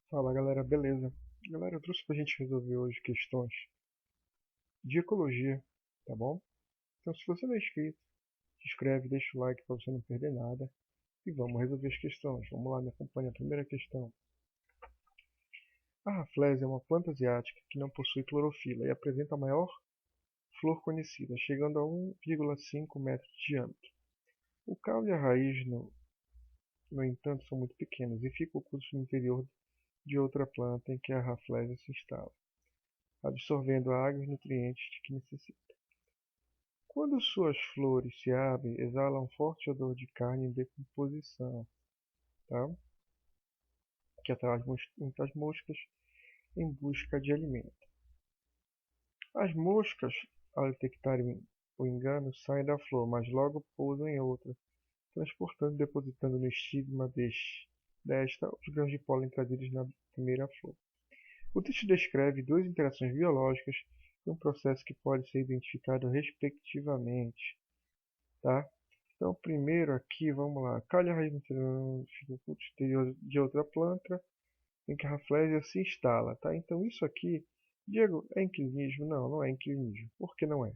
Fala galera, beleza? Galera, eu trouxe pra gente resolver hoje questões de ecologia, tá bom? Então se você não é inscrito, se inscreve, deixa o like pra você não perder nada e vamos resolver as questões. Vamos lá, me acompanha a primeira questão. A raflésia é uma planta asiática que não possui clorofila e apresenta a maior flor conhecida, chegando a 1,5 metros de diâmetro. O caule e a raiz, no entanto, são muito pequenos e ficam ocultos no interior de outra planta em que a raflésia se instala, absorvendo a água e os nutrientes de que necessita. Quando suas flores se abrem, exalam um forte odor de carne em decomposição, tá? Que atrai muitas moscas em busca de alimento. As moscas, ao detectarem o engano, saem da flor, mas logo pousam em outra, transportando e depositando no estigma desta os grãos de pólen trazidos na primeira flor. O texto descreve duas interações biológicas e um processo que pode ser identificado respectivamente, tá? Então, primeiro aqui, vamos lá. Calha a raiz fica no exterior de outra planta em que a raflésia se instala, tá? Então, isso aqui, Diego, é inquilinismo? Não, não é inquilinismo. Por que não é?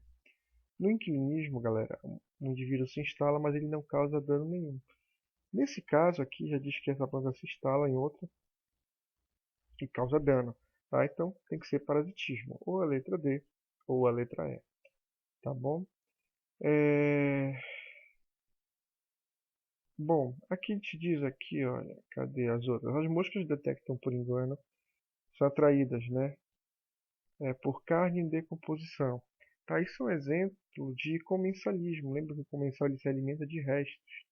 No inquilinismo, galera, um indivíduo se instala, mas ele não causa dano nenhum. Nesse caso aqui, já diz que essa planta se instala em outra e causa dano, tá? Então, tem que ser parasitismo, ou a letra D, ou a letra E, tá bom? Bom, aqui te diz aqui, olha, cadê as outras? As moscas detectam por engano, são atraídas, né, por carne em decomposição. Tá? Isso é um exemplo de comensalismo. Lembra que o comensal ele se alimenta de restos,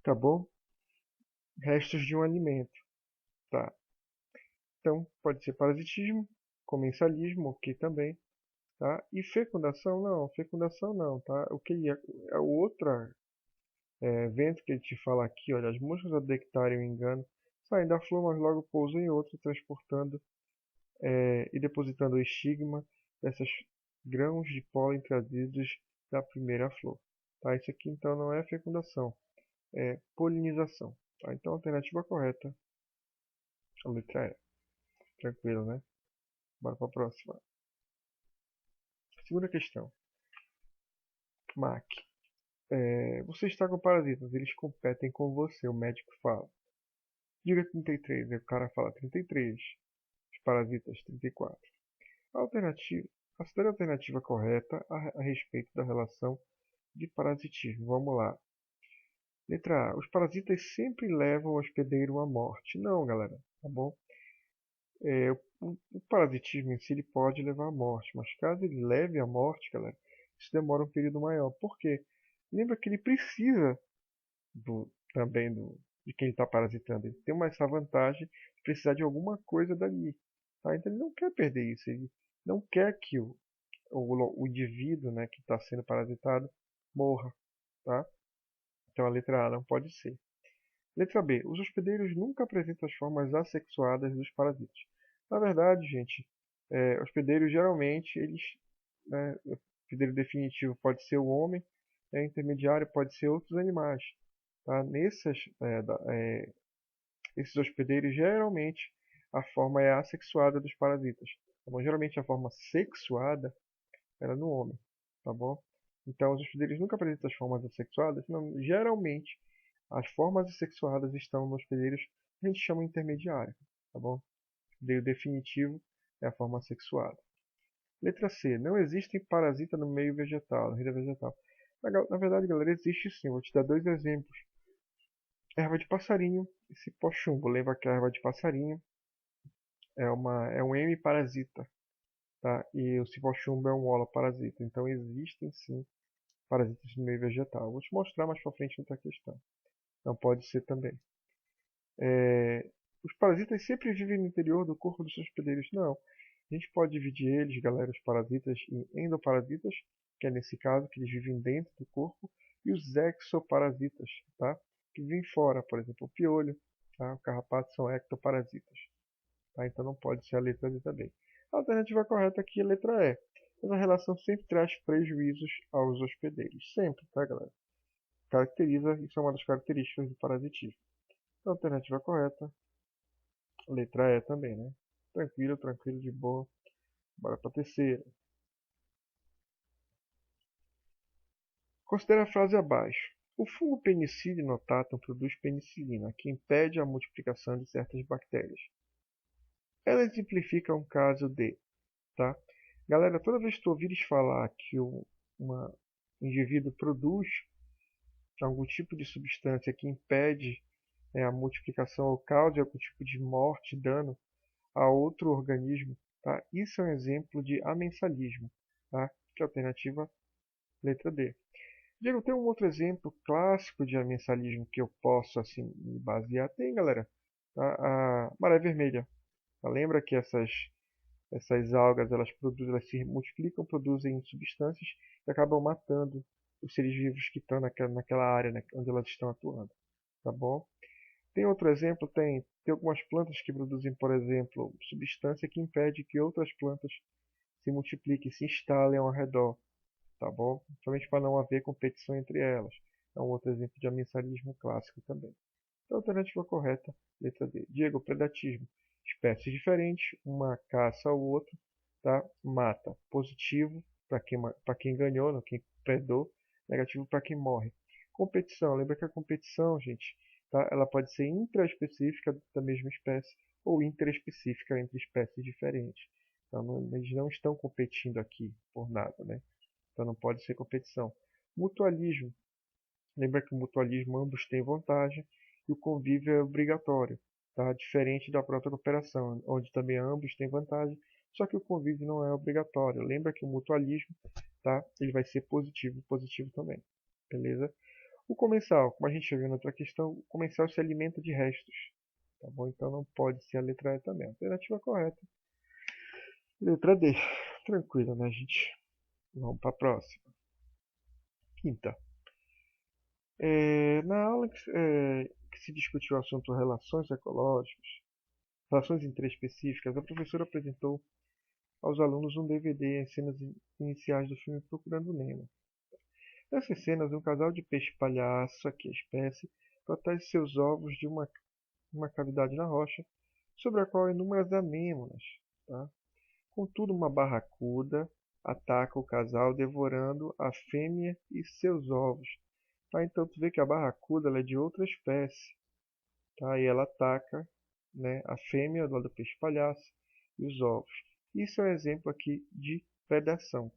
tá bom? Restos de um alimento, tá? Então, pode ser parasitismo, comensalismo, ok também, tá? E fecundação não, tá? O que é o outro evento que ele te fala aqui, olha, as moscas ao detectarem o engano saem da flor, mas logo pousam em outra, transportando e depositando o estigma dessas grãos de pólen trazidos da primeira flor. Tá? Isso aqui então não é fecundação, é polinização. Tá? Então a alternativa correta, a letra E. Tranquilo, né? Bora para a próxima. Segunda questão. Mac. Você está com parasitas, eles competem com você, o médico fala. Diga 33, aí o cara fala 33. Os parasitas 34. A alternativa, considere a alternativa correta a respeito da relação de parasitismo. Vamos lá. Letra A. Os parasitas sempre levam o hospedeiro à morte. Não, galera. Tá bom? O parasitismo em si ele pode levar à morte, mas caso ele leve à morte, galera, isso demora um período maior. Por quê? Lembra que ele precisa também de quem está parasitando. Ele tem essa vantagem de precisar de alguma coisa dali. Tá? Então ele não quer perder isso. Ele não quer que o indivíduo, né, que está sendo parasitado morra. Tá? Então a letra A não pode ser. Letra B. Os hospedeiros nunca apresentam as formas assexuadas dos parasitas. Na verdade, gente, hospedeiros geralmente, né, o hospedeiro definitivo pode ser o homem, intermediário pode ser outros animais. Tá? Esses hospedeiros, geralmente, a forma é assexuada dos parasitas. Tá bom? Geralmente a forma sexuada era no homem. Tá bom? Então, os hospedeiros nunca apresentam as formas assexuadas. Não, geralmente, as formas assexuadas estão nos hospedeiros que a gente chama intermediário. Tá bom? O hospedeiro definitivo é a forma assexuada. Letra C. Não existem parasita no meio vegetal, na rede vegetal. Na verdade, galera, existe sim. Vou te dar dois exemplos. Erva de passarinho e cipó-chumbo. Lembra que a erva de passarinho é um hemiparasita, tá? E o cipó-chumbo é um holoparasita. Então existem sim parasitas no meio vegetal. Vou te mostrar mais para frente outra questão. Não pode ser também. Os parasitas sempre vivem no interior do corpo dos seus hospedeiros. Não. A gente pode dividir eles, galera, os parasitas, em endoparasitas, que é nesse caso, que eles vivem dentro do corpo, e os exoparasitas, tá? Que vivem fora, por exemplo, o piolho, tá? O carrapato são ectoparasitas. Tá? Então não pode ser a letra D também. A alternativa correta aqui é a letra E. Essa relação sempre traz prejuízos aos hospedeiros. Sempre, tá, galera? Isso é uma das características do parasitismo. A alternativa correta, Letra E também, né? Tranquilo, tranquilo, de boa. Bora para a terceira. Considere a frase abaixo. O fungo Penicillium notatum produz penicilina, que impede a multiplicação de certas bactérias. Ela exemplifica um caso de, tá? Galera, toda vez que tu ouvires falar que um indivíduo produz algum tipo de substância que impede a multiplicação ou causa algum tipo de morte, dano a outro organismo, tá? Isso é um exemplo de amensalismo, tá? Que é a alternativa letra D. Diego, tem um outro exemplo clássico de amensalismo que eu posso assim me basear? Tem, galera. Tá? A maré vermelha. Tá? Lembra que essas algas elas se multiplicam, produzem substâncias e acabam matando os seres vivos que estão naquela área, né, onde elas estão atuando. Tá bom? Tem outro exemplo? Tem algumas plantas que produzem, por exemplo, substância que impede que outras plantas se multipliquem, se instalem ao redor. Tá bom? Somente para não haver competição entre elas. É um outro exemplo de amensalismo clássico também. Então, a alternativa correta, letra D. Diego, predatismo. Espécies diferentes, uma caça ao outro, tá? Mata. Positivo para quem ganhou, não, quem predou. Negativo para quem morre. Competição. Lembra que a competição, gente, tá? Ela pode ser intraespecífica da mesma espécie ou interespecífica entre espécies diferentes. Então, eles não estão competindo aqui por nada, né? Então não pode ser competição. Mutualismo. Lembra que o mutualismo ambos têm vantagem e o convívio é obrigatório. Tá? Diferente da própria cooperação, onde também ambos têm vantagem, só que o convívio não é obrigatório. Lembra que o mutualismo, tá? Ele vai ser positivo, positivo também. Beleza? O comensal, como a gente viu na outra questão, o comensal se alimenta de restos. Tá bom? Então não pode ser a letra E também. Alternativa correta. Letra D. Tranquilo, né, gente? Vamos para a próxima. Quinta. Na aula que se discutiu o assunto relações ecológicas, relações interespecíficas, a professora apresentou aos alunos um DVD em cenas iniciais do filme Procurando Nemo. Nessas cenas, um casal de peixe-palhaço, aqui a espécie, protege seus ovos de uma cavidade na rocha, sobre a qual inúmeras anêmonas. Tá? Contudo, uma barracuda ataca o casal, devorando a fêmea e seus ovos. Tá? Então tu vê que a barracuda ela é de outra espécie. Tá? E ela ataca, né, a fêmea do lado do peixe-palhaço e os ovos. Isso é um exemplo aqui de predação.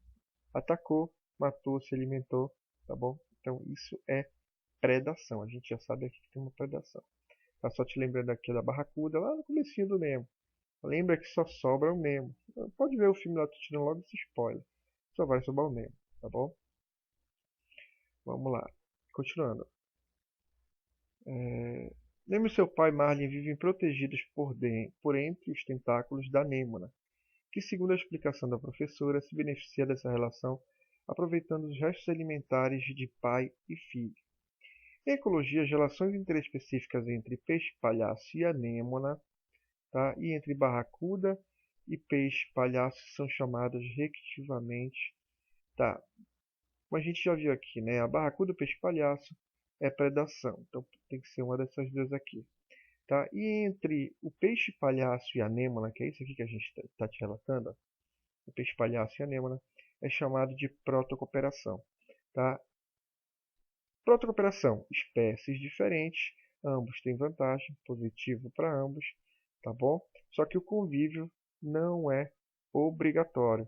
Atacou, matou, se alimentou. Tá bom? Então isso é predação. A gente já sabe aqui que tem uma predação. Tá só te lembrando aqui da barracuda lá no comecinho do Nemo. Lembra que só sobra o Nemo. Pode ver o filme lá, tô tirando logo esse spoiler. Só vai sobrar o Nemo, tá bom? Vamos lá. Continuando. Nemo e seu pai Marlin vivem protegidos por entre os tentáculos da Nêmona, que, segundo a explicação da professora, se beneficia dessa relação aproveitando os restos alimentares de pai e filho. Em ecologia, as relações interespecíficas entre peixe-palhaço e anêmona, tá? E entre barracuda e peixe-palhaço são chamadas respectivamente. Tá? Como a gente já viu aqui, né? A barracuda e o peixe-palhaço é predação. Então tem que ser uma dessas duas aqui. Tá? E entre o peixe-palhaço e a anêmona, que é isso aqui que a gente está te relatando, ó, o peixe-palhaço e a anêmona, é chamado de protocooperação. Tá? Protocooperação, espécies diferentes, ambos têm vantagem, positivo para ambos, tá bom? Só que o convívio não é obrigatório,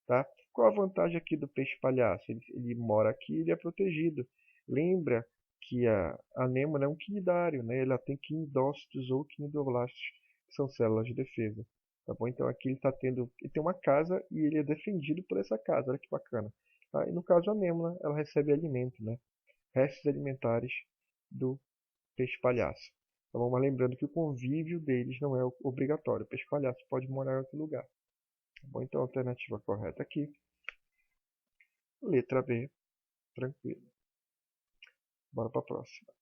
tá? Qual a vantagem aqui do peixe-palhaço? Ele mora aqui, ele é protegido. Lembra que a anêmona é um quinidário, né? Ela tem quinidócitos ou quinidoblastos, que são células de defesa, tá bom? Então aqui ele tem uma casa e ele é defendido por essa casa, olha que bacana. Tá? E no caso a anêmona, ela recebe alimento, né? Restos alimentares do peixe-palhaço. Então vamos lembrando que o convívio deles não é obrigatório. O peixe-palhaço pode morar em outro lugar. Tá bom? Então a alternativa correta aqui, letra B, tranquilo. Bora para a próxima.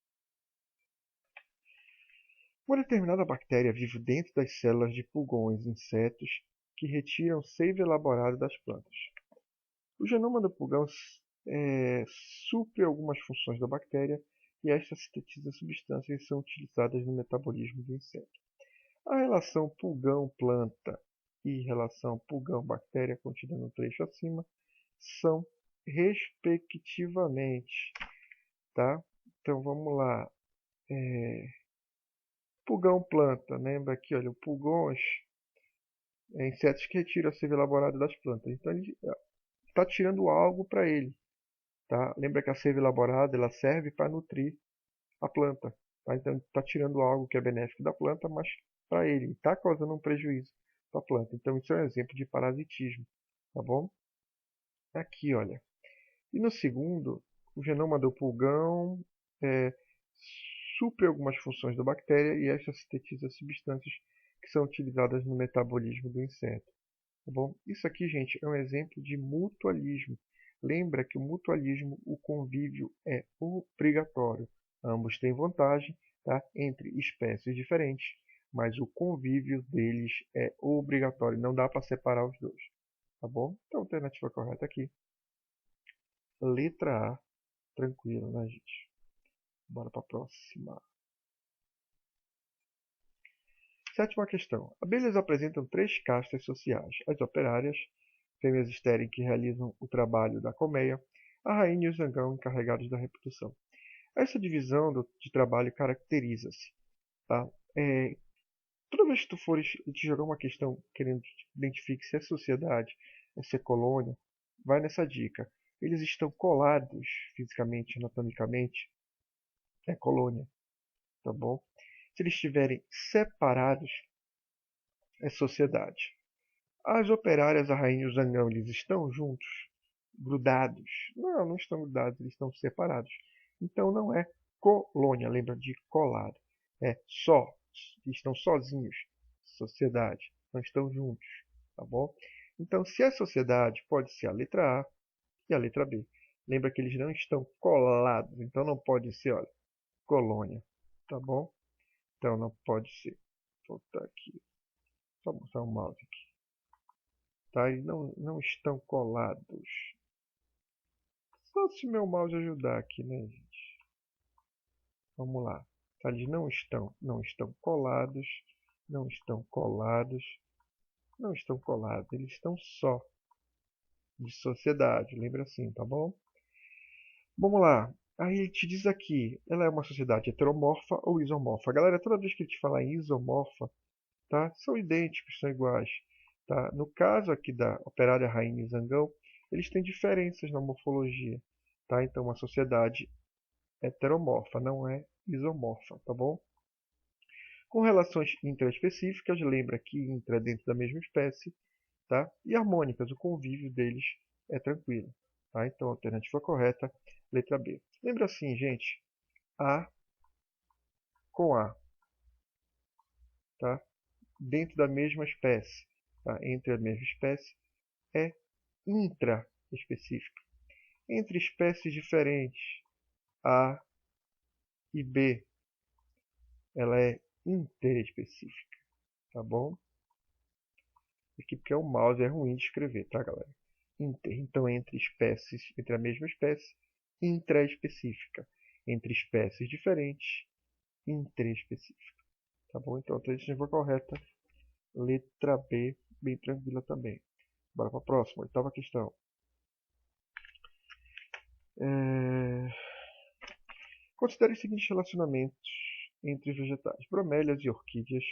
Uma determinada bactéria vive dentro das células de pulgões, insetos, que retiram seiva elaborada das plantas. O genoma do pulgão supre algumas funções da bactéria e esta sintetiza substâncias que são utilizadas no metabolismo do inseto. A relação pulgão-planta e relação pulgão-bactéria, contida no trecho acima, são respectivamente, tá? Então vamos lá. Pulgão-planta, lembra aqui, olha, o pulgões insetos que retiram a seiva elaborada das plantas. Então ele está tirando algo para ele, tá? Lembra que a seiva elaborada ela serve para nutrir a planta, tá? Então ele está tirando algo que é benéfico da planta, mas para ele está causando um prejuízo para a planta. Então isso é um exemplo de parasitismo, tá bom? Aqui, olha. E no segundo, o genoma do pulgão supre algumas funções da bactéria e esta sintetiza substâncias que são utilizadas no metabolismo do inseto. Tá bom? Isso aqui, gente, é um exemplo de mutualismo. Lembra que o mutualismo, o convívio é obrigatório. Ambos têm vantagem, tá? Entre espécies diferentes, mas o convívio deles é obrigatório. Não dá para separar os dois. Tá bom? Então, a alternativa correta aqui. Letra A. Tranquilo, né, gente? Bora para a próxima. Sétima questão. Abelhas apresentam três castas sociais: as operárias, fêmeas estéril que realizam o trabalho da colmeia, a rainha e o zangão encarregados da reprodução. Essa divisão de trabalho caracteriza-se. Tá? Toda vez que tu fores te jogar uma questão querendo que identifique se é sociedade ou se é colônia, vai nessa dica. Eles estão colados fisicamente, anatomicamente, é colônia, tá bom? Se eles estiverem separados, é sociedade. As operárias, a rainha e o zangão, eles estão juntos, grudados? Não, não estão grudados, eles estão separados. Então não é colônia, lembra de colado. É só, estão sozinhos, sociedade, não estão juntos, tá bom? Então se é sociedade, pode ser a letra A e a letra B. Lembra que eles não estão colados, então não pode ser, olha, colônia, tá bom? Então não pode ser. Vou botar aqui, só mostrar o mouse aqui. Tá? Eles não estão colados. Só se meu mouse ajudar aqui, né, gente? Vamos lá. Tá? Eles não estão colados, não estão colados, não estão colados. Eles estão só de sociedade. Lembra assim, tá bom? Vamos lá. Aí ele te diz aqui, ela é uma sociedade heteromorfa ou isomorfa. Galera, toda vez que ele te falar em isomorfa, tá? São idênticos, são iguais. Tá? No caso aqui da operária rainha e zangão, eles têm diferenças na morfologia. Tá? Então, uma sociedade heteromorfa, não é isomorfa, tá bom? Com relações intraespecíficas, lembra que intra é dentro da mesma espécie, tá? E harmônicas, o convívio deles é tranquilo. Tá? Então, a alternativa correta, letra B. Lembra assim, gente, A com A, tá? Dentro da mesma espécie, tá? Entre a mesma espécie, é intraespecífica. Entre espécies diferentes, A e B, ela é interespecífica, tá bom? Aqui porque o mouse é ruim de escrever, tá, galera? Inter, então entre espécies, entre a mesma espécie, intraespecífica. Entre espécies diferentes, interespecífica, tá bom? Então a alternativa correta, letra B, bem tranquila também. Bora para a próxima, oitava questão. Considere os seguintes relacionamentos entre os vegetais. Bromélias e orquídeas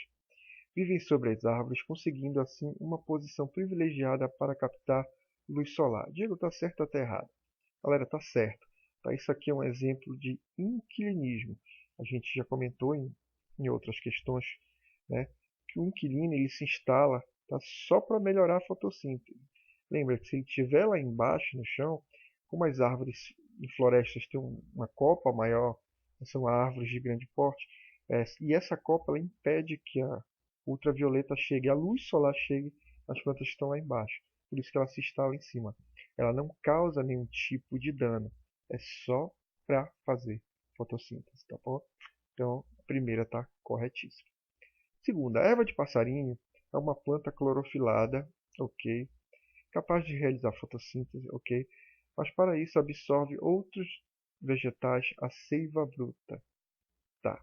vivem sobre as árvores, conseguindo assim uma posição privilegiada para captar luz solar. Diego, está certo ou está errado? Galera, está certo. Tá? Isso aqui é um exemplo de inquilinismo. A gente já comentou em outras questões, né, que o inquilino ele se instala, tá, só para melhorar a fotossíntese. Lembra que se ele estiver lá embaixo no chão, como as árvores em florestas têm uma copa maior, são árvores de grande porte, e essa copa ela impede que a ultravioleta chegue, a luz solar chegue nas plantas que estão lá embaixo. Por isso que ela se instala em cima. Ela não causa nenhum tipo de dano. É só para fazer fotossíntese, tá bom? Então, a primeira está corretíssima. Segunda, a erva de passarinho é uma planta clorofilada, ok? Capaz de realizar fotossíntese, ok? Mas para isso absorve outros vegetais a seiva bruta. Tá.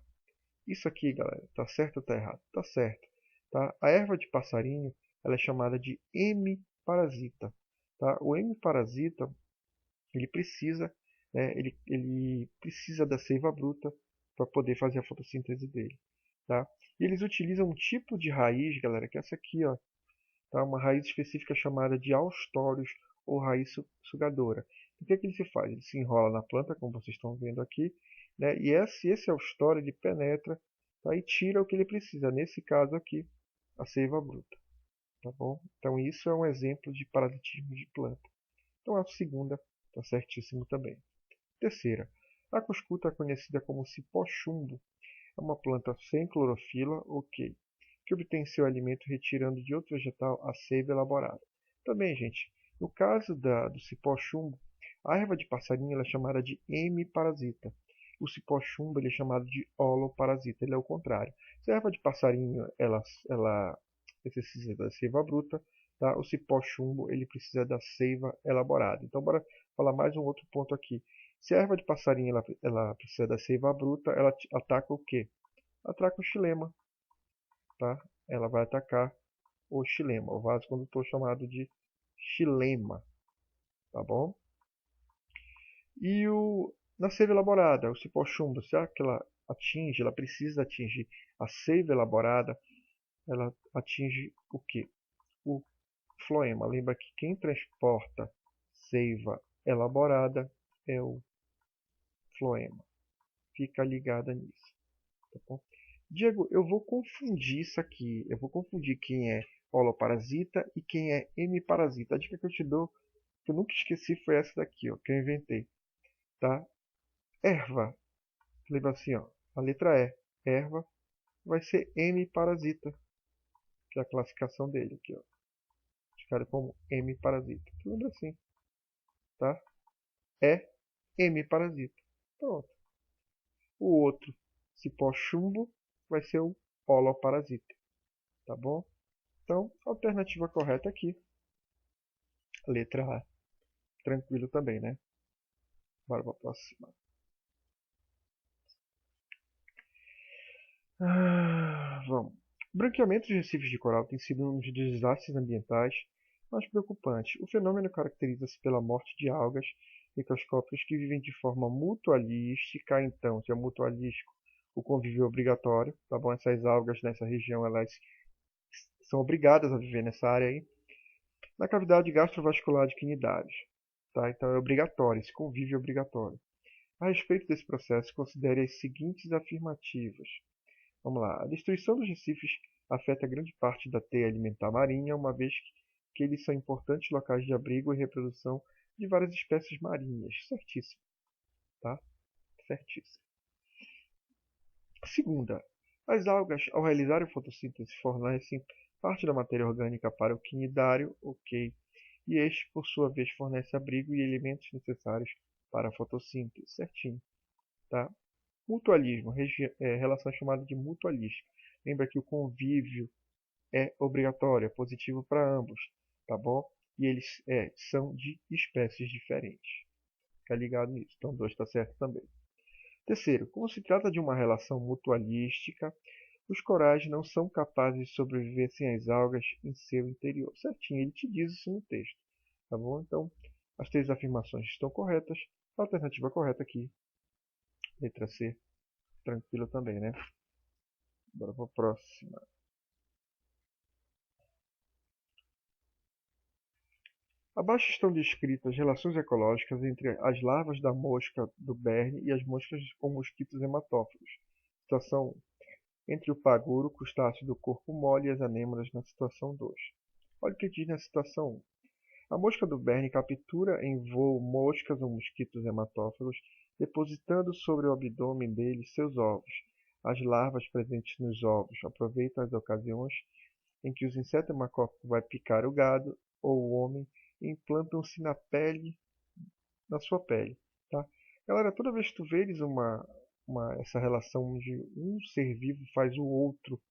Isso aqui, galera, tá certo ou tá errado? Tá certo. Tá? A erva de passarinho ela é chamada de hemiparasita. Tá? O hemiparasita ele precisa, né, ele precisa da seiva bruta para poder fazer a fotossíntese dele. Tá? E eles utilizam um tipo de raiz, galera, que é essa aqui, ó, tá? Uma raiz específica chamada de austórios ou raiz sugadora. O que é que ele se faz? Ele se enrola na planta, como vocês estão vendo aqui, né? E esse austório ele penetra, tá? E tira o que ele precisa. Nesse caso aqui, a seiva bruta. Tá bom? Então isso é um exemplo de parasitismo de planta. Então a segunda está certíssimo também. Terceira, a cuscuta é conhecida como cipó-chumbo. É uma planta sem clorofila, ok, que obtém seu alimento retirando de outro vegetal a seiva elaborada. Também, gente, no caso do cipó-chumbo, a erva de passarinho ela é chamada de hemiparasita. O cipó-chumbo ele é chamado de holoparasita, ele é o contrário. Se a erva de passarinho ela precisa da seiva bruta, tá? O cipó-chumbo ele precisa da seiva elaborada. Então, bora falar mais um outro ponto aqui. Se a erva de passarinho ela precisa da seiva bruta, ela ataca o quê? Ataca o xilema, tá? Ela vai atacar o xilema, o vaso condutor chamado de xilema, tá bom? E na seiva elaborada, o cipó-chumbo, será que ela precisa atingir a seiva elaborada, ela atinge o quê? O floema. Lembra que quem transporta seiva elaborada é o floema. Fica ligada nisso. Tá bom? Diego, eu vou confundir isso aqui. Eu vou confundir quem é holoparasita e quem é hemiparasita. A dica que eu te dou, que eu nunca esqueci, foi essa daqui, ó, que eu inventei. Tá? Erva. Lembra assim, ó. A letra E. Erva vai ser hemiparasita. Que é a classificação dele aqui, ó. Classificado como hemiparasita. Lembra assim. Tá? É hemiparasita. Pronto. O outro, cipó-chumbo, vai ser o holoparasita. Tá bom? Então, a alternativa correta aqui, letra A. Tranquilo também, né? Bora para a próxima. Vamos. O branqueamento dos recifes de coral tem sido um dos desastres ambientais mais preocupantes. O fenômeno caracteriza-se pela morte de algas microscópicas que vivem de forma mutualística. Então, se é mutualístico, o convívio é obrigatório, tá bom? Essas algas nessa região, elas são obrigadas a viver nessa área aí, na cavidade gastrovascular de quinidários. Tá? Então é obrigatório, esse convívio é obrigatório. A respeito desse processo, considere as seguintes afirmativas. Vamos lá. A destruição dos recifes afeta grande parte da teia alimentar marinha, uma vez que eles são importantes locais de abrigo e reprodução de várias espécies marinhas. Certíssimo. Tá? Certíssimo. Segunda, as algas, ao realizarem fotossíntese, fornecem parte da matéria orgânica para o quinidário, ok, e este, por sua vez, fornece abrigo e elementos necessários para a fotossíntese, certinho, tá? Mutualismo, relação chamada de mutualística. Lembra que o convívio é obrigatório, é positivo para ambos, tá bom? E eles são de espécies diferentes. Fica ligado nisso. Então, 2 está certo também. Terceiro, como se trata de uma relação mutualística, os corais não são capazes de sobreviver sem as algas em seu interior. Certinho, ele te diz isso no texto. Tá bom? Então, as 3 afirmações estão corretas. A alternativa correta aqui, letra C, tranquilo também, né? Bora para a próxima. Abaixo estão descritas relações ecológicas entre as larvas da mosca do berne e as moscas com mosquitos hematófagos. Situação 1. Entre o paguro, crustáceo do corpo mole, e as anêmonas na situação 2. Olha o que diz na situação 1. A mosca do berne captura em voo moscas ou mosquitos hematófagos, depositando sobre o abdômen deles seus ovos. As larvas presentes nos ovos aproveitam as ocasiões em que os insetos hemacófagos vai picar o gado ou o homem e implantam-se na sua pele. Tá? Galera, toda vez que tu vês essa relação onde um ser vivo faz o outro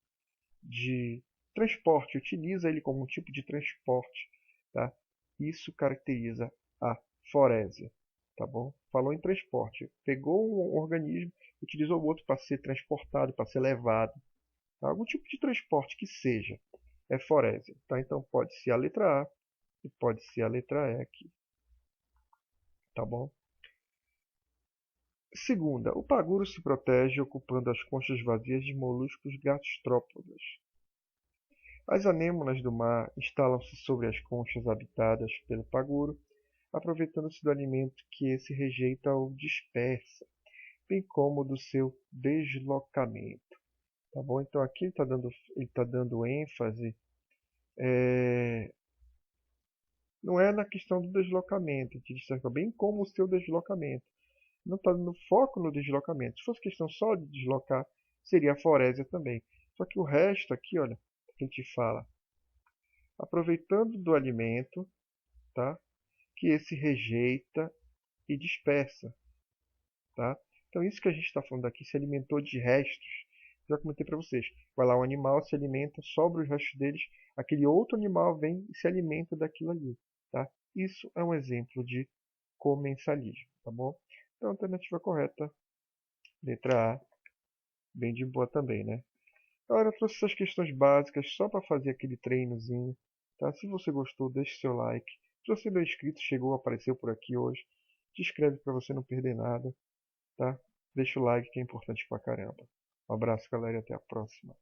de transporte, utiliza ele como um tipo de transporte, tá? Isso caracteriza a forésia, tá bom? Falou em transporte, pegou um organismo, utilizou o outro para ser transportado, para ser levado, tá? Algum tipo de transporte que seja, é forésia, tá? Então pode ser a letra A e pode ser a letra E aqui, tá bom? Segunda, o paguro se protege ocupando as conchas vazias de moluscos gastrópodas. As anêmonas do mar instalam-se sobre as conchas habitadas pelo paguro, aproveitando-se do alimento que esse rejeita ou dispersa, bem como do seu deslocamento. Tá bom? Então aqui ele tá dando ênfase, não é na questão do deslocamento, bem como o seu deslocamento. Não está dando foco no deslocamento. Se fosse questão só de deslocar, seria a forésia também. Só que o resto aqui, olha, a gente fala, aproveitando do alimento, tá? Que esse rejeita e dispersa, tá? Então isso que a gente está falando aqui se alimentou de restos. Já comentei para vocês. Vai lá um animal, se alimenta, sobra os restos deles, aquele outro animal vem e se alimenta daquilo ali, tá? Isso é um exemplo de comensalismo, tá bom? Então a alternativa correta, letra A, bem de boa também, né? Galera, eu trouxe essas questões básicas só para fazer aquele treinozinho, tá? Se você gostou, deixe seu like. Se você não é inscrito, chegou, apareceu por aqui hoje, se inscreve para você não perder nada, tá? Deixa o like que é importante pra caramba. Um abraço, galera, e até a próxima.